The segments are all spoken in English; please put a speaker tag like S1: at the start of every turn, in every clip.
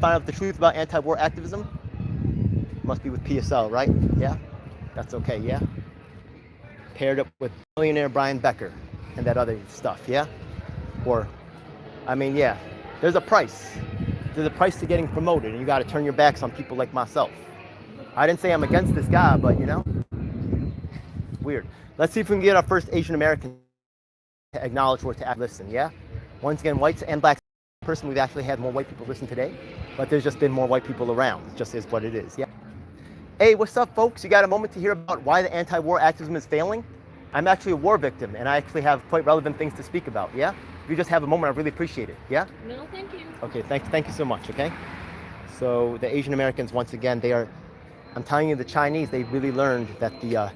S1: find out the truth about anti-war activism? Must be with PSL, right? Yeah? That's okay, yeah? Paired up with millionaire Brian Becker and that other stuff, yeah? Or, I mean, yeah, there's a price. There's a price to getting promoted, and you got to turn your backs on people like myself. I didn't say I'm against this guy, but you know, weird. Let's see if we can get our first Asian American to acknowledge or to listen, yeah? Once again, whites and blacks. Person, we've actually had more white people listen today, but there's just been more white people around. It just is what it is, yeah? Hey, what's up, folks? You got a moment to hear about why the anti-war activism is failing? I'm actually a war victim, and I actually have quite relevant things to speak about, yeah? If you just have a moment, I'd really appreciate it, yeah?
S2: No, thank you.
S1: Okay, thank you so much, okay? So the Asian Americans, once again, they are, I'm telling you, the Chinese, they really learned that the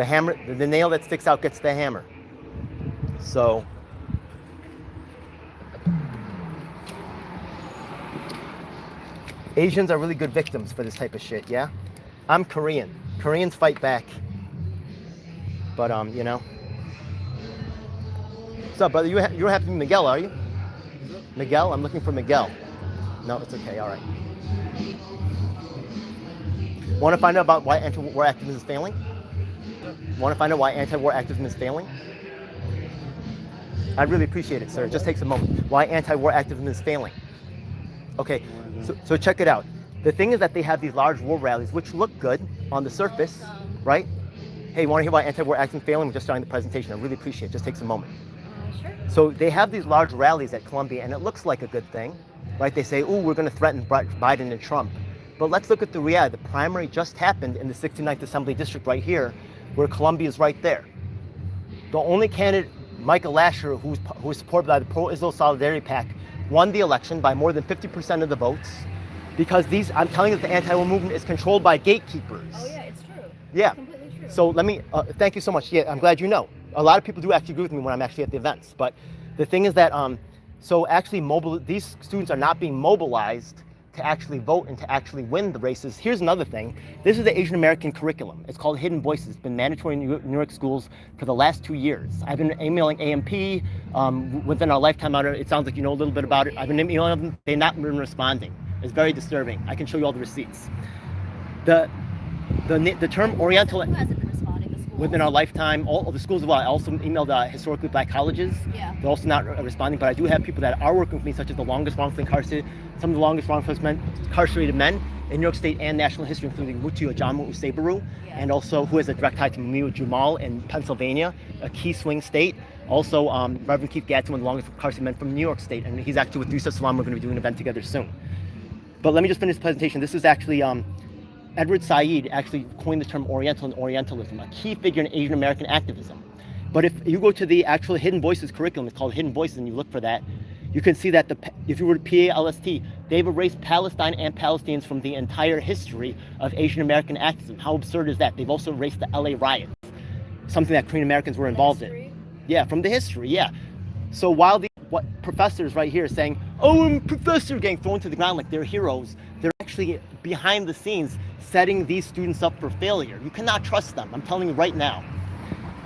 S1: hammer, the nail that sticks out gets the hammer. So, Asians are really good victims for this type of shit, yeah? I'm Korean. Koreans fight back. But, you know. What's up, brother? You don't have to be Miguel, are you? Miguel? I'm looking for Miguel. No, it's okay, all right. Want to find out about why anti-war activism is failing? Want to find out why anti-war activism is failing? I'd really appreciate it, sir. It just takes a moment. Why anti-war activism is failing. Okay, so check it out. The thing is that they have these large war rallies, which look good on the surface, right? Hey, you want to hear why anti-war activism is failing? We're just starting the presentation. I really appreciate it. It just takes a moment.
S2: Sure.
S1: So they have these large rallies at Columbia, and it looks like a good thing, right? They say, ooh, we're going to threaten Biden and Trump. But let's look at the reality. The primary just happened in the 69th Assembly District right here, where Columbia is right there. The only candidate, Michael Lasher, who's supported by the Pro-Israel Solidarity PAC, won the election by more than 50% of the votes, because I'm telling you that the anti-war movement is controlled by gatekeepers.
S2: Oh yeah, it's true.
S1: Yeah.
S2: It's completely true.
S1: So let me, thank you so much. Yeah, I'm glad you know. A lot of people do actually agree with me when I'm actually at the events. But the thing is that, so actually these students are not being mobilized to actually vote and to actually win the races. Here's another thing. This is the Asian American curriculum. It's called Hidden Voices. It's been mandatory in New York schools for the last 2 years. I've been emailing AMP within our lifetime. It sounds like you know a little bit about it. I've been emailing them. They've not been responding. It's very disturbing. I can show you all the receipts. The term Oriental.
S2: Who hasn't been responding? The schools?
S1: Within our lifetime, all of the schools as well. I also emailed historically black colleges.
S2: Yeah.
S1: They're also not responding, but I do have people that are working with me, such as the longest wrongfully incarcerated, some of the longest wrongfully incarcerated men in New York State and national history, including Muti Ojamu Usebaru, and also who has a direct tie to Mumiu Jamal in Pennsylvania, a key swing state. Also, Reverend Keith Gadsden, one of the longest incarcerated men from New York State, and he's actually with Yusuf Salam. We're going to be doing an event together soon. But let me just finish the presentation. This is actually Edward Said actually coined the term Oriental and Orientalism, a key figure in Asian American activism. But if you go to the actual Hidden Voices curriculum, it's called Hidden Voices, and you look for that, you can see that if you were to PALST, they've erased Palestine and Palestinians from the entire history of Asian American activism. How absurd is that? They've also erased the LA riots, something that Korean Americans were involved in. Yeah, from the history, yeah. So while what professors right here saying, oh, I'm a professor, getting thrown to the ground like they're heroes, they're actually behind the scenes setting these students up for failure. You cannot trust them. I'm telling you right now.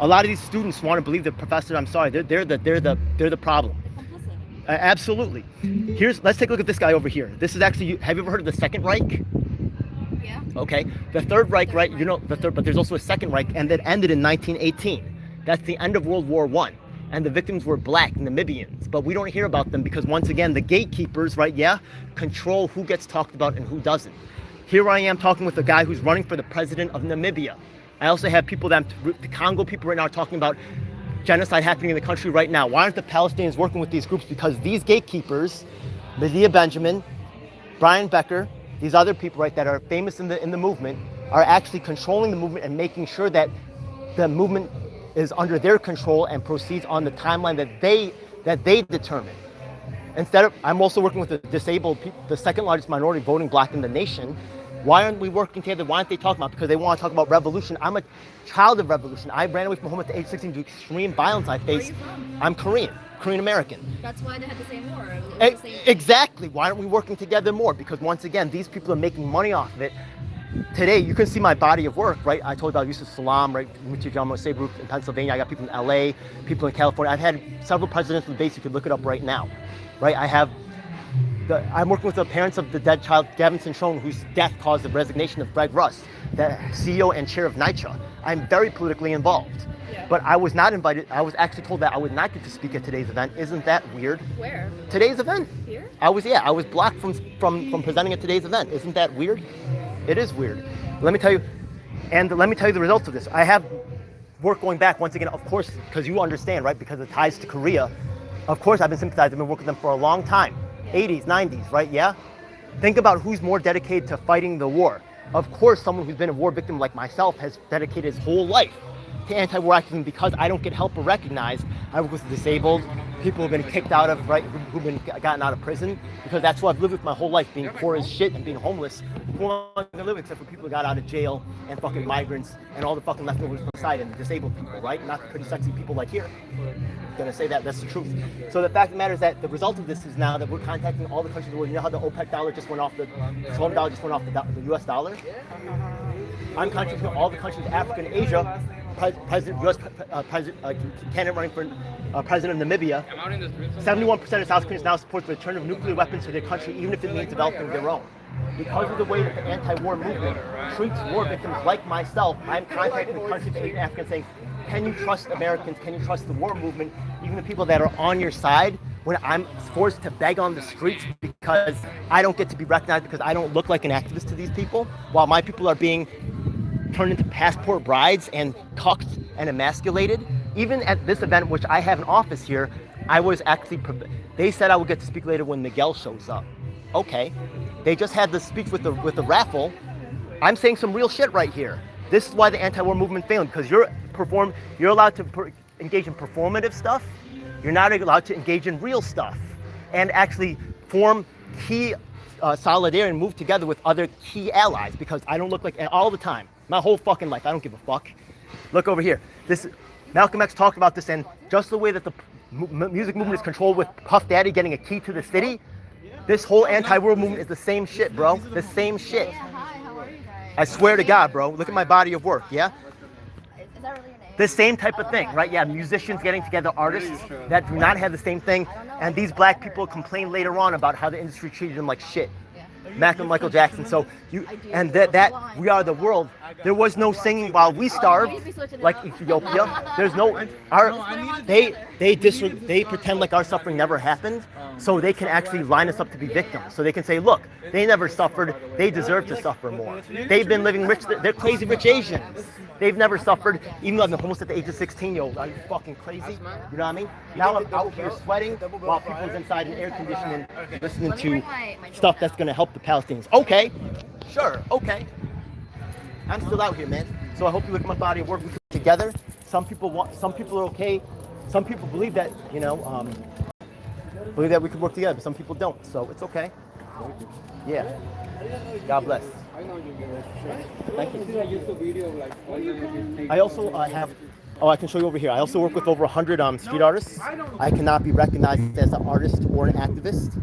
S1: A lot of these students want to believe the professor. I'm sorry, they're the problem. Absolutely. Let's take a look at this guy over here. This is actually, have you ever heard of the Second Reich?
S2: Yeah.
S1: Okay. The Third Reich, right? You know the third, but there's also a Second Reich, and that ended in 1918. That's the end of World War I. And the victims were black Namibians, but we don't hear about them because, once again, the gatekeepers, right, yeah, control who gets talked about and who doesn't. Here I am talking with a guy who's running for the president of Namibia. I also have people the Congo people right now are talking about genocide happening in the country right now. Why aren't the Palestinians working with these groups? Because these gatekeepers, Medea Benjamin, Brian Becker, these other people, right, that are famous in the movement, are actually controlling the movement and making sure that the movement is under their control and proceeds on the timeline that they determine. Instead of, I'm also working with the disabled people, the second largest minority voting bloc in the nation. Why aren't we working together? Why aren't they talking about? Because they want to talk about revolution. I'm a child of revolution. I ran away from home at the age of 16 due to extreme violence I faced.
S2: Where are you from?
S1: I'm Korean American.
S2: That's why they had the same war.
S1: Exactly. Why aren't we working together more? Because, once again, these people are making money off of it. Today, you can see my body of work, right? I told you about Yusuf Salam, right? Muti Jamal Sebruk in Pennsylvania. I got people in LA, people in California. I've had several presidential debates. You could look it up right now, right? I have I'm working with the parents of the dead child Gavinson Schoen, whose death caused the resignation of Greg Rust, the CEO and chair of NYCHA. I'm very politically involved.
S2: Yeah.
S1: But I was not invited. I was actually told that I would not get to speak at today's event. Isn't that weird?
S2: Where?
S1: Today's event.
S2: Here?
S1: I was blocked from presenting at today's event. Isn't that weird? It is weird. Let me tell you the results of this. I have work going back once again, of course, because you understand, right? Because of ties to Korea. Of course, I've been sympathizing. I've been working with them for a long time. 80s, 90s, right? Yeah? Think about who's more dedicated to fighting the war. Of course, someone who's been a war victim like myself has dedicated his whole life to anti-war activism because I don't get help or recognized. I work with disabled, people who've been kicked out of, right, who've been gotten out of prison, because that's what I've lived with my whole life, being poor as shit and being homeless. Who am I gonna live with except for people who got out of jail and fucking migrants and all the fucking leftovers from the side and disabled people, right? Not the pretty sexy people like here. I'm gonna say that's the truth. So the fact of the matter is that the result of this is now that we're contacting all the countries of the world. You know how the OPEC dollar just went off, the $12 just went off the US dollar? I'm contacting all the countries of Africa and Asia. Candidate running for president of Namibia. 71% of South Koreans now support the return of nuclear weapons to their country, even if it means developing their own. Because of the way that the anti-war movement treats war victims like myself, I'm contacting the countries of Asia and Africa saying, can you trust Americans? Can you trust the war movement? Even the people that are on your side, when I'm forced to beg on the streets because I don't get to be recognized because I don't look like an activist to these people, while my people are being turned into passport brides and cucked and emasculated. Even at this event, which I have an office here, I was actually, they said I would get to speak later when Miguel shows up. Okay, they just had the speech with the raffle. I'm saying some real shit right here. This is why the anti-war movement failed, because you're allowed to engage in performative stuff. You're not allowed to engage in real stuff and actually form key solidarity and move together with other key allies, because I don't look like, all the time, my whole fucking life, I don't give a fuck. Look over here. This Malcolm X talked about this, and just the way that the music movement is controlled with Puff Daddy getting a key to the city, this whole anti-war movement is the same shit, bro. The same shit.
S2: Yeah, hi, how are you guys?
S1: I swear to God, bro. Look at my body of work, yeah?
S2: Is that really your name?
S1: The same type of thing, right? Yeah, musicians getting together, artists that do not have the same thing, and these black people complain later on about how the industry treated them like shit. Michael Jackson. So that we are the world. There was no singing while we starved, like Ethiopia. There's no they pretend like our suffering never happened, so they can actually line us up to be victims. So they can say, look, they never suffered. They deserve to suffer more. They've been living rich. They're crazy rich Asians. They've never suffered, even though I've been homeless at the age of 16. Yo, are you fucking crazy? You know what I mean? Now I'm out here sweating while people's inside in air conditioning, listening to stuff that's gonna help the Palestinians. Okay, sure, okay. I'm still out here, man. So I hope you look at my body of work. We put it together. Some people are okay. Some people believe that, believe that we could work together, but some people don't. So it's okay. Yeah. God bless. Thank you. I also have, I can show you over here. I also work with over 100 street artists. I cannot be recognized as an artist or an activist.